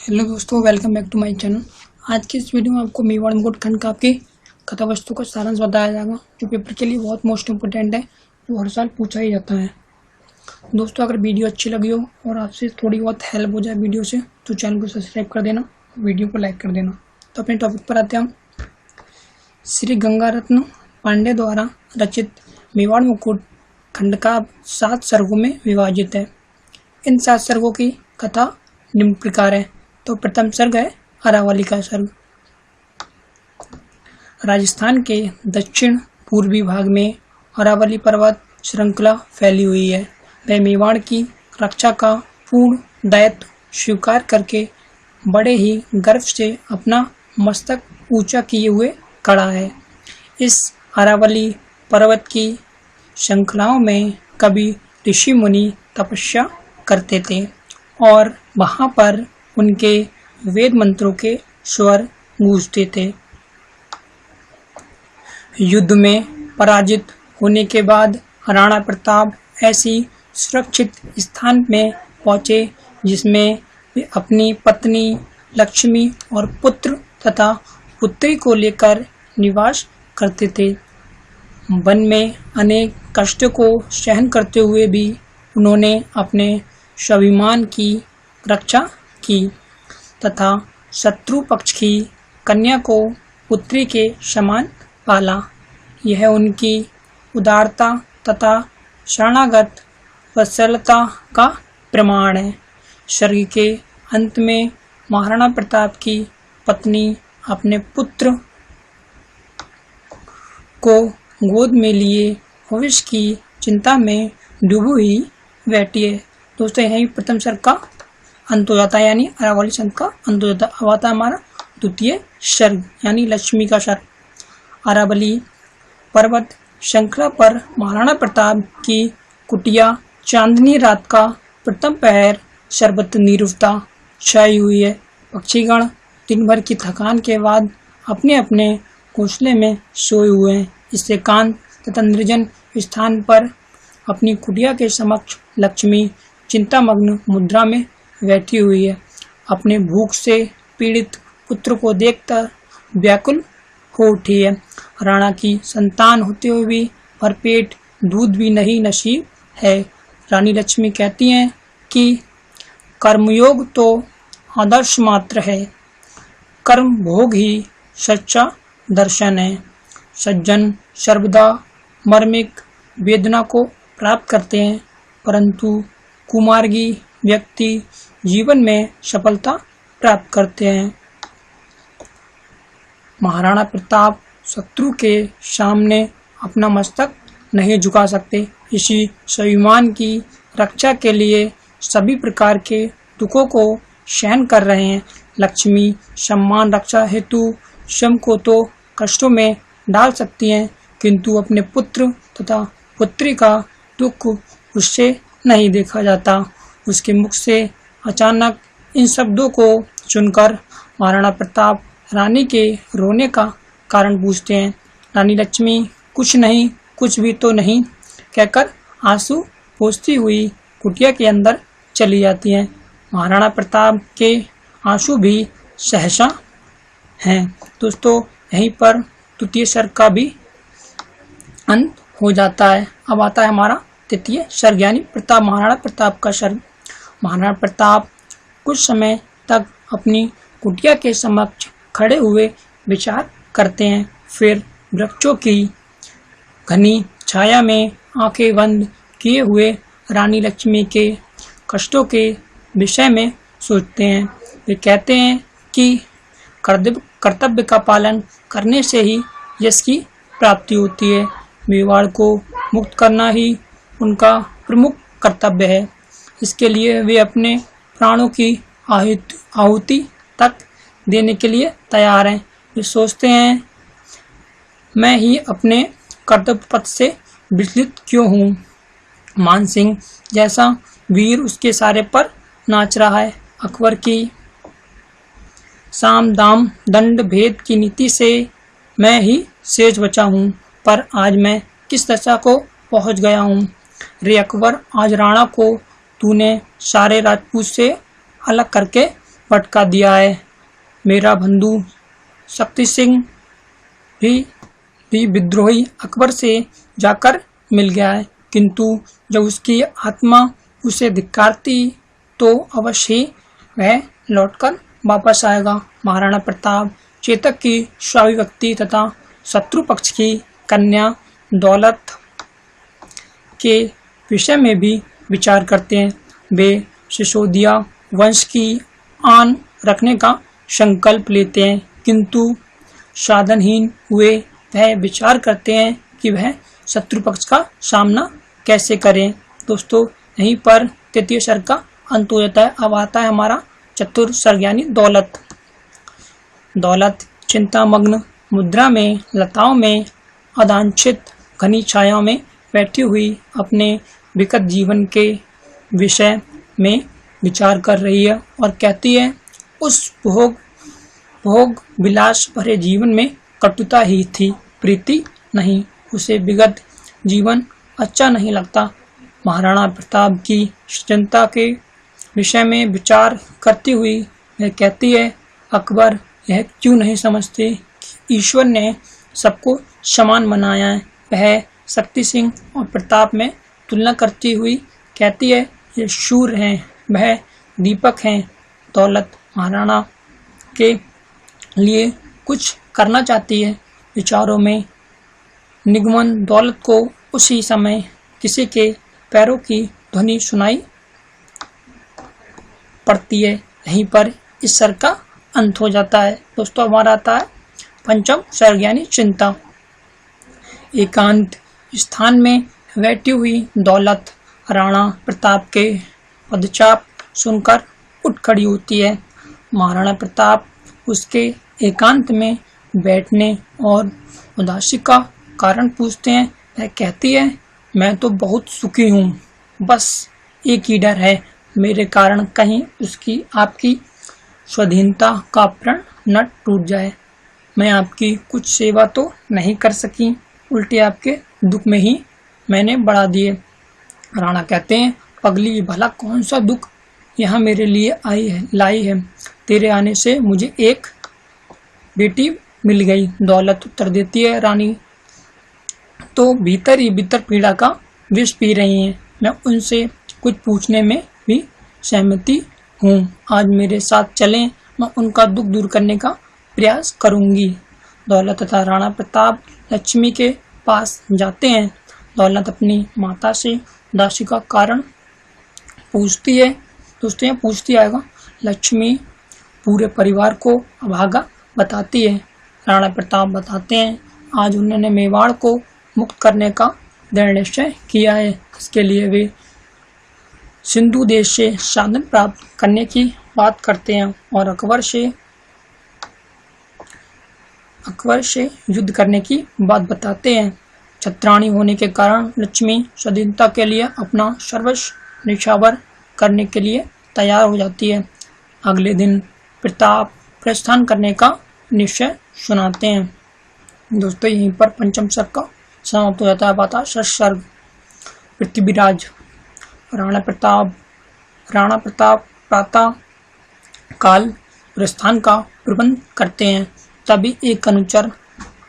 Hello दोस्तों, welcome back to my channel. आज की इस वीडियो में आपको मेवाड़ मुकुट खंड काव्य की कथा वस्तु का सारांश बताया जाएगा, जो पेपर के लिए बहुत मोस्ट इम्पोर्टेंट है, जो हर साल पूछा ही जाता है। दोस्तों, अगर वीडियो अच्छी लगी हो और आपसे थोड़ी बहुत हेल्प हो जाए वीडियो से, तो चैनल को सब्सक्राइब कर देना, वीडियो को लाइक कर देना। तो अपने टॉपिक पर आते हैं हम। श्री गंगारत्न पांडे द्वारा रचित मेवाड़ मुकुट खंड काव्य 7 सर्गों में विभाजित है। इन 7 सर्गों की कथा निम्न प्रकार है। तो प्रथम सर्ग है अरावली का सर्ग। राजस्थान के दक्षिण पूर्वी भाग में अरावली पर्वत श्रृंखला फैली हुई है। वह मेवाड़ की रक्षा का पूर्ण दायित्व स्वीकार करके बड़े ही गर्व से अपना मस्तक ऊंचा किए हुए खड़ा है। इस अरावली पर्वत की श्रृंखलाओं में कभी ऋषि मुनि तपस्या करते थे और वहां पर उनके वेद मंत्रों के स्वर गूंजते थे। युद्ध में पराजित होने के बाद राणा प्रताप ऐसी सुरक्षित स्थान में पहुंचे जिसमें वे अपनी पत्नी लक्ष्मी और पुत्र तथा पुत्री को लेकर निवास करते थे। वन में अनेक कष्टों को सहन करते हुए भी उन्होंने अपने स्वाभिमान की रक्षा की तथा शत्रु पक्ष की कन्या को पुत्री के समान पाला। यह उनकी उदारता तथा शरणागत वत्सलता का प्रमाण है। सर्ग के अंत में महाराणा प्रताप की पत्नी अपने पुत्र को गोद में लिए भविष्य की चिंता में डूबी हुई बैठी है। दोस्तों, यही प्रथम सर्ग का अंत हो जाता है, यानी अरावली संत का अंत हो जाता है। अब आता है हमारा द्वितीय सर्ग, यानी लक्ष्मी का सर्ग। अरावली पर्वत श्रृंखला पर महाराणा प्रताप की कुटिया चांदनी रात का प्रथम पहर सर्वत्र निरुपता छाई हुई है। पक्षीगण दिन भर की थकान के बाद अपने अपने घोंसले में सोए हुए हैं। इससे एकांत तथा निर्जन स्थान पर अपनी कुटिया के समक्ष लक्ष्मी चिंतामग्न मुद्रा में बैठी हुई है। अपने भूख से पीड़ित पुत्र को देखकर व्याकुल हो उठी है। राणा की संतान होते हुए भी भरपेट दूध भी नहीं नसीब है। रानी लक्ष्मी कहती हैं कि कर्मयोग तो आदर्श मात्र है, कर्म भोग ही सच्चा दर्शन है। सज्जन सर्वदा मर्मिक वेदना को प्राप्त करते हैं, परंतु कुमार्गी व्यक्ति जीवन में सफलता प्राप्त करते हैं। महाराणा प्रताप शत्रु के सामने अपना मस्तक नहीं झुका सकते। इसी स्वाभिमान की रक्षा के लिए सभी प्रकार के दुखों को सहन कर रहे हैं। लक्ष्मी सम्मान रक्षा हेतु स्वयं को तो कष्टों में डाल सकती हैं, किंतु अपने पुत्र तथा पुत्री का दुख उससे नहीं देखा जाता। उसके मुख से अचानक इन शब्दों को सुनकर महाराणा प्रताप रानी के रोने का कारण पूछते हैं। रानी लक्ष्मी कुछ नहीं, कुछ भी तो नहीं कहकर आंसू पोंछती हुई कुटिया के अंदर चली जाती हैं। महाराणा प्रताप के आंसू भी सहसा हैं। दोस्तों, यहीं पर द्वितीय सर्ग का भी अंत हो जाता है। अब आता है हमारा तृतीय सर्ग, यानी महाराणा प्रताप का सर्ग। महाराणा प्रताप कुछ समय तक अपनी कुटिया के समक्ष खड़े हुए विचार करते हैं। फिर वृक्षों की घनी छाया में आंखें बंद किए हुए रानी लक्ष्मी के कष्टों के विषय में सोचते हैं। वे कहते हैं कि कर्तव्य का पालन करने से ही यश की प्राप्ति होती है। मेवाड़ को मुक्त करना ही उनका प्रमुख कर्तव्य है। इसके लिए वे अपने प्राणों की आहुति तक देने के लिए तैयार हैं। वे सोचते हैं, मैं ही अपने कर्तव्य पथ से विचलित क्यों हूँ। मान सिंह जैसा वीर उसके सारे पर नाच रहा है। अकबर की साम दाम दंड भेद की नीति से मैं ही शेष बचा हूँ, पर आज मैं किस दशा को पहुँच गया हूँ। रे अकबर, आज राणा को तूने सारे राजपूत से अलग करके भटका दिया है। मेरा बंधु शक्ति सिंह भी विद्रोही अकबर से जाकर मिल गया है, किंतु जब उसकी आत्मा उसे धिक्कारती तो अवश्य ही वह लौटकर वापस आएगा। महाराणा प्रताप चेतक की स्वाभिव्यक्ति तथा शत्रु पक्ष की कन्या दौलत के विषय में भी विचार करते हैं। वे सिसोदिया वंश की आन रखने का संकल्प लेते हैं, किंतु साधनहीन हुए वह विचार करते हैं कि वह शत्रु पक्ष का सामना कैसे करें। दोस्तों, यहीं पर तृतीय सर्ग का अंत हो जाता है। अब आता है हमारा चतुर्थ सर्ग यानी दौलत। दौलत चिंतामग्न मुद्रा में, लताओं में, अवांछित घनी छाया में बैठी हुई अपने विकट जीवन के विषय में विचार कर रही है और कहती है, उस भोग विलास भरे जीवन में कटुता ही थी, प्रीति नहीं। उसे विगत जीवन अच्छा नहीं लगता। महाराणा प्रताप की चिंता के विषय में विचार करती हुई वह कहती है, अकबर यह क्यों नहीं समझते कि ईश्वर ने सबको समान बनाया है। वह शक्ति सिंह और प्रताप में तुलना करती हुई कहती है, ये शूर हैं, वह दीपक हैं। दौलत महाराणा के लिए कुछ करना चाहती है। विचारों में निगमन दौलत को उसी समय किसी के पैरों की ध्वनि सुनाई पड़ती है। यहीं पर इस सर्ग का अंत हो जाता है। दोस्तों, हमारा आता है पंचम सर्ग यानी चिंता। एकांत स्थान में बैठी हुई दौलत राणा प्रताप के पदचाप सुनकर उठ खड़ी होती है। महाराणा प्रताप उसके एकांत में बैठने और उदासी का कारण पूछते हैं। वह कहती है, मैं तो बहुत सुखी हूँ, बस एक ही डर है, मेरे कारण कहीं उसकी आपकी स्वाधीनता का प्रण न टूट जाए। मैं आपकी कुछ सेवा तो नहीं कर सकी, उल्टे आपके दुख में ही मैंने बढ़ा दिए। राणा कहते हैं, पगली, भला कौन सा दुख यहाँ मेरे लिए लाई है। तेरे आने से मुझे एक बेटी मिल गई। दौलत उत्तर देती है, रानी तो भीतर ही भीतर पीड़ा का विष पी रही हैं। मैं उनसे कुछ पूछने में भी सहमति हूँ। आज मेरे साथ चलें, मैं उनका दुख दूर करने का प्रयास करूंगी। दौलत तथा राणा प्रताप लक्ष्मी के पास जाते हैं। दौलत अपनी माता से उदासी का कारण पूछती है। दोस्तों, पूछती आएगा। लक्ष्मी पूरे परिवार को अभागा बताती है। राणा प्रताप बताते हैं, आज उन्होंने मेवाड़ को मुक्त करने का दृढ़ निश्चय किया है। इसके लिए वे सिंधु देश से साधन प्राप्त करने की बात करते हैं और अकबर से युद्ध करने की बात बताते हैं। छत्राणी होने के कारण लक्ष्मी स्वाधीनता के लिए अपना सर्वस्व निछावर करने के लिए तैयार हो जाती है। अगले दिन प्रताप प्रस्थान करने का निश्चय सुनाते हैं। दोस्तों, यहीं पर पंचम सर्ग का समाप्त हो जाता है। बाता षष्ठ सर्ग पृथ्वीराज। राणा प्रताप प्रातः काल प्रस्थान का प्रबंध करते हैं। तभी एक अनुचर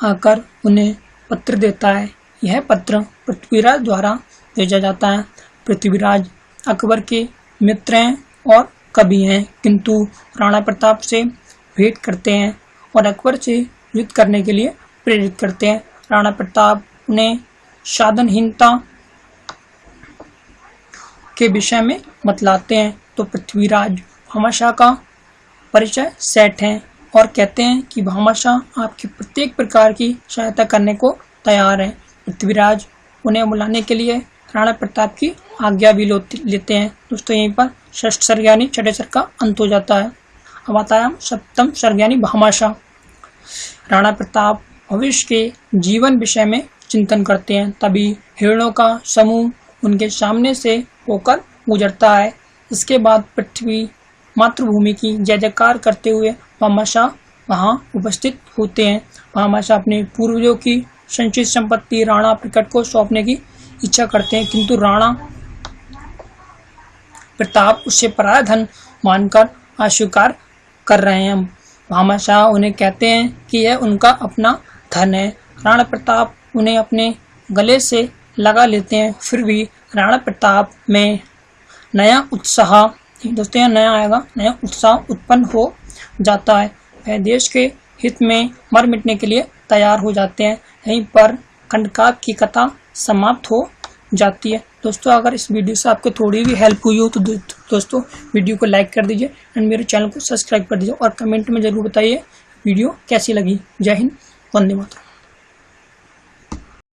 आकर उन्हें पत्र देता है। यह पत्र पृथ्वीराज द्वारा भेजा जाता है। पृथ्वीराज अकबर के मित्र हैं और कवि हैं, किंतु राणा प्रताप से भेंट करते हैं और अकबर से युद्ध करने के लिए प्रेरित करते हैं। राणा प्रताप उन्हें साधनहीनता के विषय में बतलाते हैं तो पृथ्वीराज भामाशाह का परिचय सेठ हैं और कहते हैं कि भामाशाह आपकी प्रत्येक प्रकार की सहायता करने को तैयार है। पृथ्वीराज उन्हें बुलाने के लिए राणा प्रताप की आज्ञा भी लेते हैं। दोस्तों, यहीं पर षष्ठ सर्ग यानी छठे सर्ग का अंत हो जाता है। अब आता है सप्तम सर्ग यानी भामाशाह। राणा प्रताप भविष्य के जीवन विषय में चिंतन करते हैं। तभी हिरणों का समूह उनके सामने से होकर गुजरता है। इसके बाद पृथ्वी मातृभूमि की जय जयकार करते हुए भामाशाह वहां उपस्थित होते हैं। भामाशाह अपने पूर्वजों की संचित संपत्ति राणा प्रकट को सौंपने की इच्छा करते हैं, किंतु राणा प्रताप उसे पराया धन मानकर अस्वीकार कर रहे हैं। भामाशाह उन्हें कहते हैं कि यह उनका अपना धन है। राणा प्रताप उन्हें अपने गले से लगा लेते हैं। फिर भी राणा प्रताप में नया उत्साह, दोस्तों यहाँ नया आएगा, नया उत्साह उत्पन्न हो जाता है। वह देश के हित में मर मिटने के लिए तैयार हो जाते हैं। यहीं पर खंडकाव्य की कथा समाप्त हो जाती है। दोस्तों अगर इस वीडियो से आपको थोड़ी भी हेल्प हुई हो तो दोस्तों वीडियो को लाइक कर दीजिए एंड मेरे चैनल को सब्सक्राइब कर दीजिए और कमेंट में जरूर बताइए वीडियो कैसी लगी। जय हिंद, वंदे मातरम।